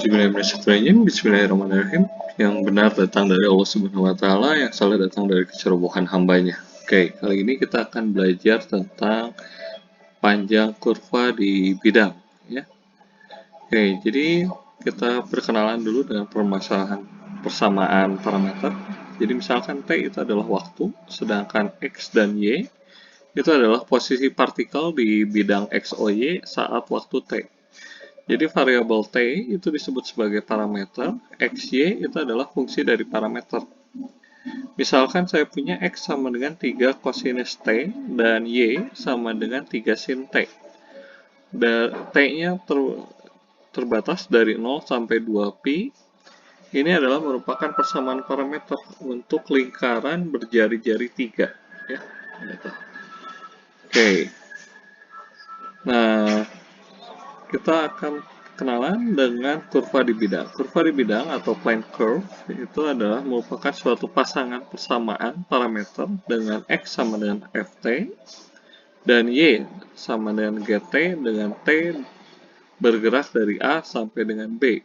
A'udzubillahi Bismillahirrahmanirrahim. Yang benar datang dari Allah Subhanahu wa Ta'ala, yang salah datang dari kecerobohan hambanya. Oke, kali ini kita akan belajar tentang panjang kurva di bidang. Ya. Oke, jadi kita perkenalan dulu dengan permasalahan persamaan parameter. Jadi misalkan T itu adalah waktu, sedangkan X dan Y itu adalah posisi partikel di bidang X, O, Y saat waktu T. Jadi variabel T itu disebut sebagai parameter, XY itu adalah fungsi dari parameter. Misalkan saya punya X sama dengan 3 cosinus T dan Y sama dengan 3 sin T. T-nya terbatas dari 0 sampai 2pi. Ini adalah merupakan persamaan parameter untuk lingkaran berjari-jari 3. Ya. Oke. Nah, kita akan kenalan dengan kurva di bidang. Kurva di bidang atau plane curve itu adalah merupakan suatu pasangan persamaan parameter dengan X sama dengan Ft dan Y sama dengan Gt dengan T bergerak dari A sampai dengan B.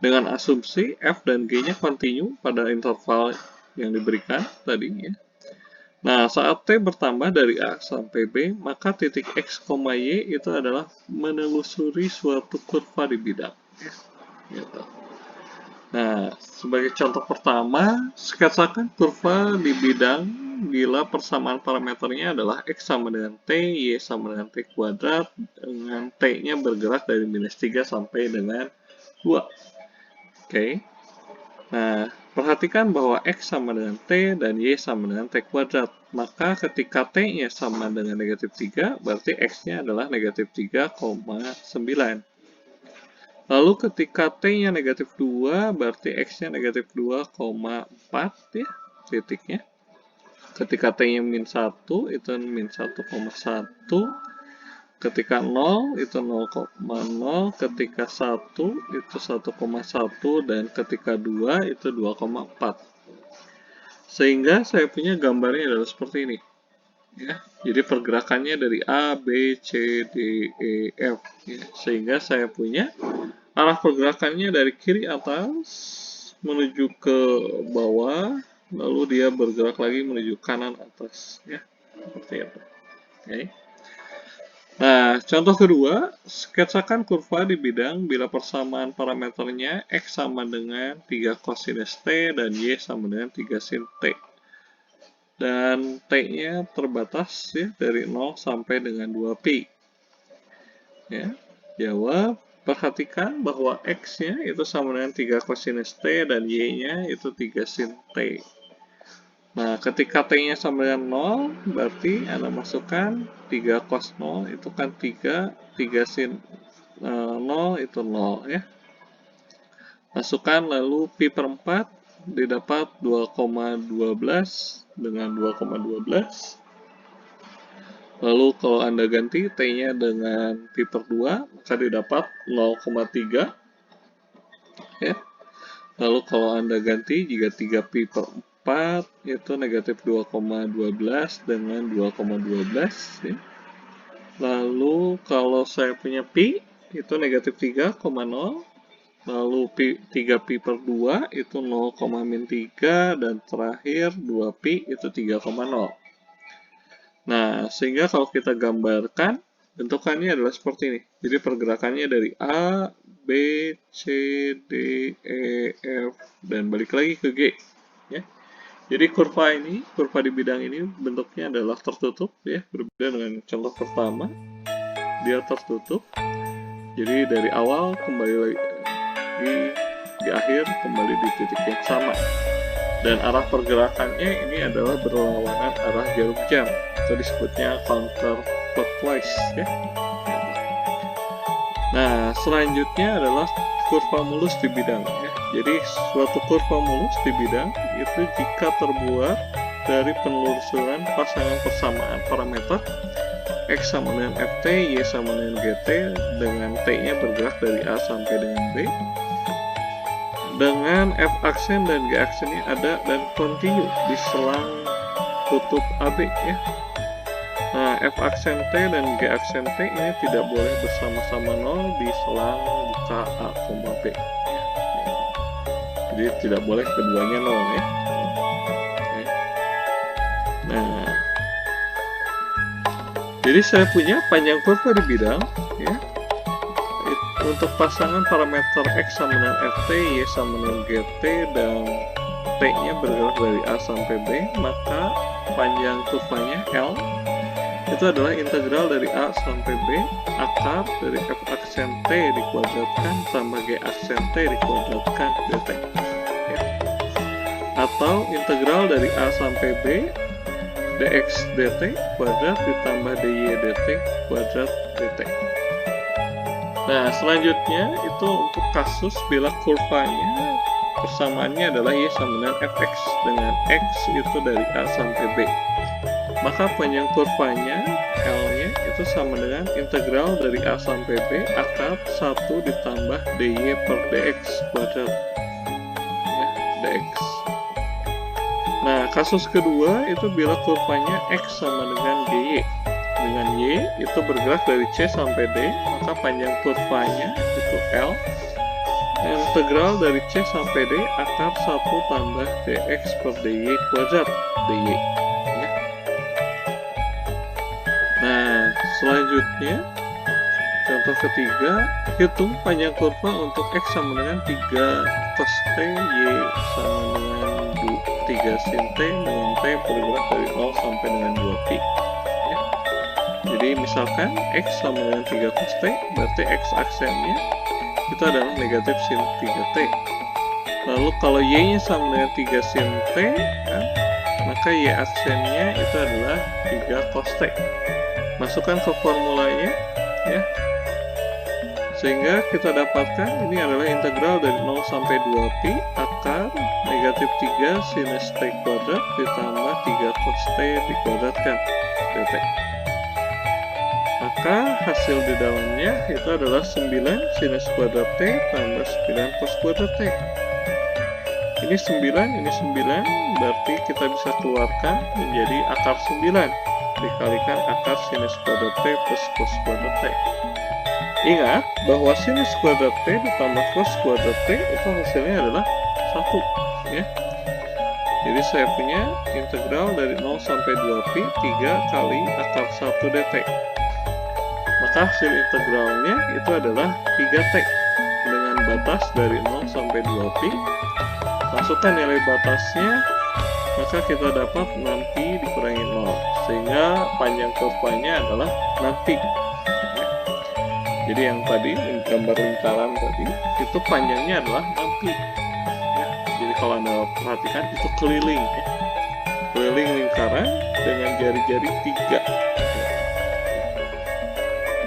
Dengan asumsi F dan G-nya kontinu pada interval yang diberikan tadi ya. Nah, saat T bertambah dari A sampai B, maka titik X, Y itu adalah menelusuri suatu kurva di bidang. Ya, gitu. Nah, sebagai contoh pertama, sketsakan kurva di bidang bila persamaan parameternya adalah X sama dengan T, Y sama dengan T kuadrat, dengan T-nya bergerak dari minus 3 sampai dengan 2. Oke. Nah, perhatikan bahwa X sama dengan T dan Y sama dengan T kuadrat. Maka ketika T-nya sama dengan negatif 3, berarti X-nya adalah negatif 3,9. Lalu ketika T-nya negatif 2, berarti X-nya negatif 2,4 ya, titiknya. Ketika T-nya min 1, itu min 1,1. Ketika 0 itu 0,0, ketika 1 itu 1,1, dan ketika 2 itu 2,4. Sehingga saya punya gambarnya adalah seperti ini. Ya, jadi pergerakannya dari A, B, C, D, E, F. Ya, sehingga saya punya arah pergerakannya dari kiri atas menuju ke bawah, lalu dia bergerak lagi menuju kanan atas. Ya, seperti itu. Oke. Nah, contoh kedua, sketsakan kurva di bidang bila persamaan parameternya X sama dengan 3 cosinus T dan Y sama dengan 3 sin T. Dan T-nya terbatas ya dari 0 sampai dengan 2pi. Ya, jawab, perhatikan bahwa X-nya itu sama dengan 3 cosinus T dan Y-nya itu 3 sin T. Nah, ketika T-nya sama dengan 0, berarti Anda masukkan 3 cos 0, itu kan 3 sin 0 itu 0 ya. Masukkan lalu pi per 4, didapat 2,12 dengan 2,12. Lalu kalau Anda ganti T-nya dengan pi per 2, maka didapat 0,3 ya. Lalu kalau Anda ganti jika 3 pi per 4 itu negatif 2,12 dengan 2,12 ya. Lalu kalau saya punya pi itu negatif 3,0, lalu 3 pi per 2 itu 0,-3, dan terakhir 2 pi itu 3,0. Nah, sehingga kalau kita gambarkan bentukannya adalah seperti ini. Jadi pergerakannya dari A, B, C, D, E, F, dan balik lagi ke G ya. Jadi kurva di bidang ini bentuknya adalah tertutup ya, berbeda dengan contoh pertama. Dia tertutup. Jadi dari awal kembali lagi di akhir kembali di titik yang sama. Dan arah pergerakannya ini adalah berlawanan arah jarum jam. Atau disebutnya counterclockwise ya. Nah, selanjutnya adalah kurva mulus di bidang ya. Jadi suatu kurva mulus di bidang itu jika terbuat dari penelusuran pasangan persamaan parameter X sama dengan Ft, Y sama dengan Gt, dengan T-nya bergerak dari A sampai dengan B, dengan F aksen dan G aksennya ada dan kontinu di selang kutub AB ya. Nah, F aksen T dan G aksen T ini tidak boleh bersama-sama 0 di selang KA, B. Jadi tidak boleh keduanya 0 ya. Oke. Nah, jadi saya punya panjang kurva di bidang ya. Untuk pasangan parameter X sama dengan Ft, Y sama dengan Gt, dan T-nya bergerak dari A sampai B, maka panjang kurvanya L itu adalah integral dari A sampai B akar dari F aksen T dikuadratkan tambah G aksen T dikuadratkan dt ya. Atau integral dari A sampai B dx dt kuadrat ditambah dy dt kuadrat dt. Nah, selanjutnya itu untuk kasus bila kurvanya persamaannya adalah Y sama dengan fx dengan x itu dari A sampai B. Maka panjang kurvanya L-nya itu sama dengan integral dari A sampai B akar 1 ditambah dy per dx kuadrat ya, dx. Nah, kasus kedua itu bila kurvanya X sama dengan dy. Dengan Y itu bergerak dari C sampai D, maka panjang kurvanya itu L integral dari C sampai D akar 1 tambah dx per dy kuadrat dy ya. Nah, selanjutnya contoh ketiga, hitung panjang kurva untuk X sama dengan 3 cos T, Y sama dengan 3 sin T, dengan T bergerak dari 0 sampai dengan 2 pi ya. Jadi misalkan X sama dengan 3 cos T, berarti X aksennya itu adalah negatif sin 3T. Lalu kalau Y nya sama dengan 3 sin T kan, maka Y aksennya itu adalah 3 cos T. Masukkan ke formulanya ya, sehingga kita dapatkan ini adalah integral dari 0 sampai 2 pi akar negatif 3 sinus T kuadrat ditambah 3 cos T dikuadratkan dt. Maka hasil di dalamnya itu adalah 9 sinus kuadrat T tambah 9 cos kuadrat T. Ini 9, ini 9, berarti kita bisa keluarkan menjadi akar 9 dikalikan akar sinus kuadrat T plus cos kuadrat T. Ingat bahwa sinus kuadrat T ditambah cos kuadrat T itu hasilnya adalah 1 ya. Jadi saya punya integral dari 0 sampai 2 pi 3 kali akar 1 dt. Maka hasil integralnya itu adalah 3t dengan batas dari 0 sampai 2 pi. Masukkan nilai batasnya, maka kita dapat 6pi dikurangi 0, sehingga panjang kurvanya adalah 6pi. Jadi yang tadi gambar lingkaran tadi itu panjangnya adalah 6pi ya. Jadi kalau Anda perhatikan itu keliling ya. Keliling lingkaran dengan jari-jari 3 ya.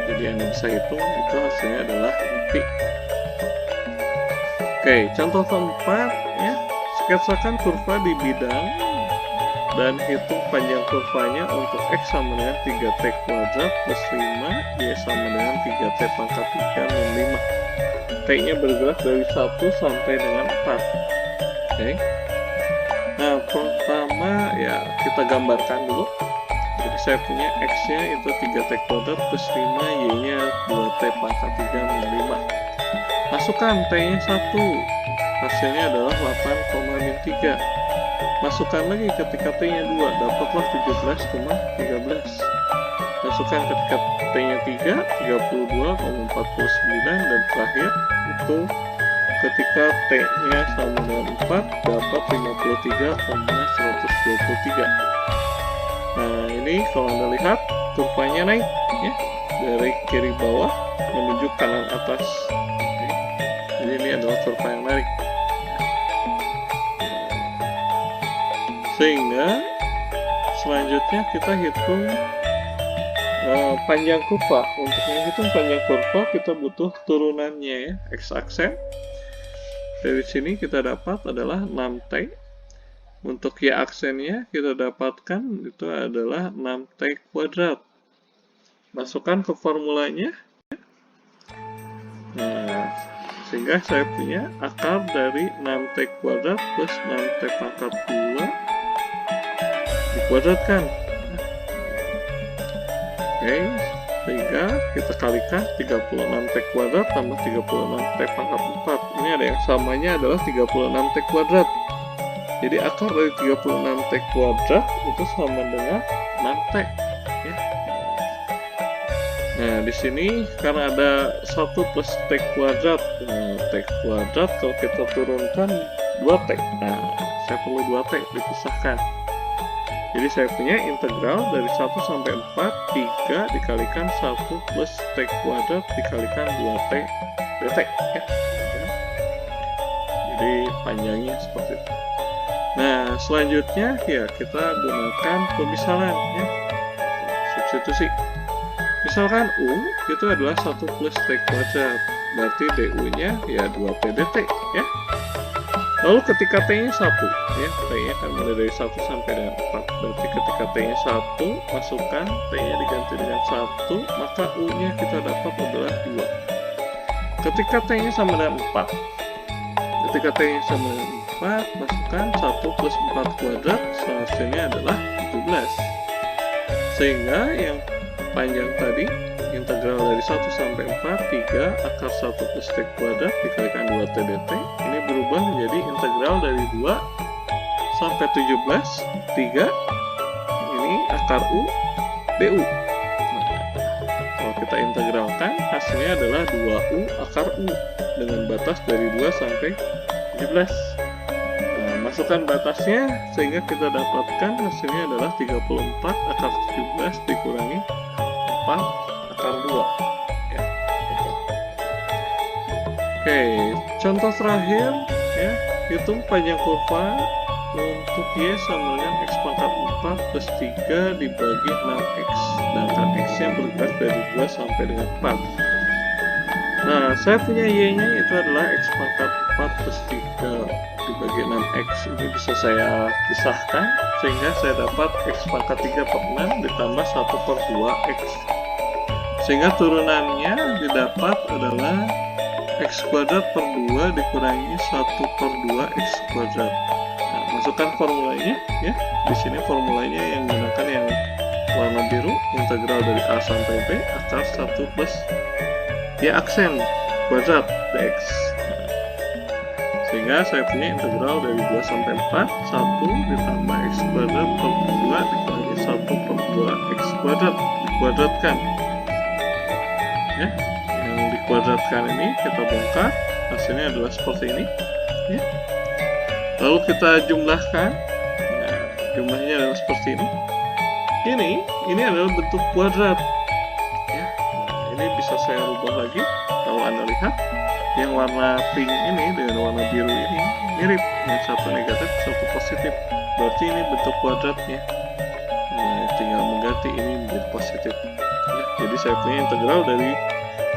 Jadi Anda bisa hitung itu hasilnya adalah 6pi. Oke, contoh keempat ya, sketsakan kurva di bidang dan hitung panjang kurvanya untuk X sama dengan 3T kuadrat plus 5, Y sama dengan 3T pangkat 3 min 5. T-nya bergerak dari 1 sampai dengan 4. Oke. Nah, pertama ya kita gambarkan dulu. Jadi saya punya X-nya itu 3T kuadrat plus 5, Y-nya 2T pangkat 3 min 5. Masukkan T-nya 1. Hasilnya adalah 8,3. Masukkan lagi ketika T-nya 2, dapatlah 17,13. Masukkan ketika T-nya 3, 32,49, dan terakhir itu ketika T-nya sama dengan 4, dapat 53,123. Nah, ini kalau Anda lihat kurvanya naik ya, dari kiri bawah menuju kanan atas. Oke. Jadi ini adalah kurva yang naik. Sehingga selanjutnya kita hitung panjang kurva. Untuk menghitung panjang kurva kita butuh turunannya ya, x aksen. Dari sini kita dapat adalah 6t. Untuk y aksennya kita dapatkan itu adalah 6t kuadrat. Masukkan ke formulanya. Nah, sehingga saya punya akar dari 6t kuadrat plus 6t pangkat 2 dikuadratkan. Oke, sehingga kita kalikan 36T kuadrat tambah 36T pangkat 4. Ini ada yang samanya adalah 36T kuadrat. Jadi akar dari 36T kuadrat itu sama dengan 6T ya. Nah, di sini karena ada 1 plus T kuadrat. Nah, T kuadrat kalau kita turunkan 2T. Nah, saya perlu 2T dipisahkan. Jadi saya punya integral dari 1 sampai 4, 3 dikalikan 1 plus T kuadrat dikalikan 2T dt ya. Jadi panjangnya seperti itu. Nah, selanjutnya ya kita gunakan pemisalan ya. Substitusi. Misalkan U itu adalah 1 plus T kuadrat, berarti DU-nya ya 2T dt ya. Lalu ketika T-nya 1 ya, T-nya kan mulai dari 1 sampai dengan 4. Berarti ketika T-nya 1, masukkan T-nya diganti dengan 1, maka U-nya kita dapat adalah 2. Ketika T-nya sama dengan 4. Ketika T-nya sama dengan 4, masukkan 1 plus 4 kuadrat, hasilnya adalah 17. Sehingga yang panjang tadi, integral dari 1 sampai 4, 3 akar 1 plus T kuadrat dikalikan 2T dt, ini berubah menjadi integral dari 2 sampai 17, 3, ini akar U, du. Nah, kalau kita integralkan, hasilnya adalah 2U akar U, dengan batas dari 2 sampai 17. Nah, masukkan batasnya, sehingga kita dapatkan hasilnya adalah 34 akar 17 dikurangi 4 akar 2 ya. Oke, contoh terakhir ya, hitung panjang kurva untuk Y sama dengan X pangkat 4 plus 3 dibagi 6X, sedangkan X nya bergerak dari 2 sampai dengan 4. Nah, saya punya Y nya itu adalah X pangkat 4 plus 3 dibagi 6X. Ini bisa saya pisahkan sehingga saya dapat X pangkat 3 per 6 ditambah 1 per 2X, sehingga turunannya didapat adalah X kuadrat per 2 dikurangi 1 per 2X kuadrat. Nah, masukkan formulanya ya. Di sini formulanya yang menggunakan yang warna biru, integral dari A sampai B akar 1 plus Y aksen kuadrat dx. Sehingga saya punya integral dari 2 sampai 4, 1 ditambah X kuadrat per 2 dikurangi 1 per 2X kuadrat dikuadratkan ya. Yang dikuadratkan ini kita bongkar, hasilnya adalah seperti ini ya. Lalu kita jumlahkan. Nah, jumlahnya adalah seperti ini. Ini adalah bentuk kuadrat ya. Nah, ini bisa saya rubah lagi. Kalau Anda lihat yang warna pink ini dengan warna biru ini mirip, yang satu negatif satu positif, berarti ini bentuk kuadratnya. Nah, tinggal mengganti ini menjadi positif ya. Jadi saya punya integral dari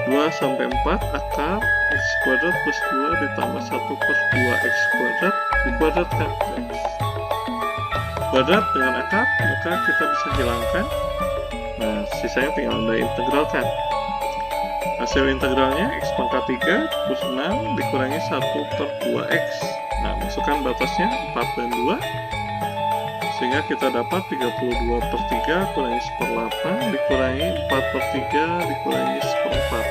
2 sampai 4 akar X kuadrat plus 2 ditambah 1 per 2X kuadrat dikuadratkan X. Kuadrat dengan akar, maka kita bisa hilangkan. Nah, sisanya tinggal Anda integralkan. Hasil integralnya X pangkat 3 plus 6 dikurangi 1 per 2X. Nah, masukkan batasnya 4 dan 2, sehingga kita dapat 32 per 3 kurangi 1/8 dikurangi 4 per 3 dikurangi 1/4.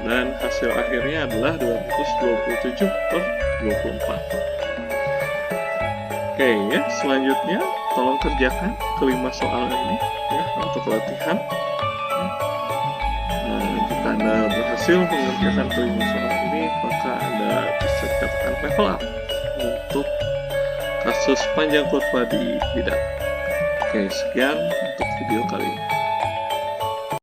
Dan hasil akhirnya adalah 227 per 24. Oke ya, selanjutnya tolong kerjakan kelima soal ini ya, untuk latihan. Nah, jika Anda berhasil mengerjakan kelima soal ini, maka Anda bisa dikatakan level up untuk kasus panjang kurva di bidang. Oke, sekian untuk video kali ini.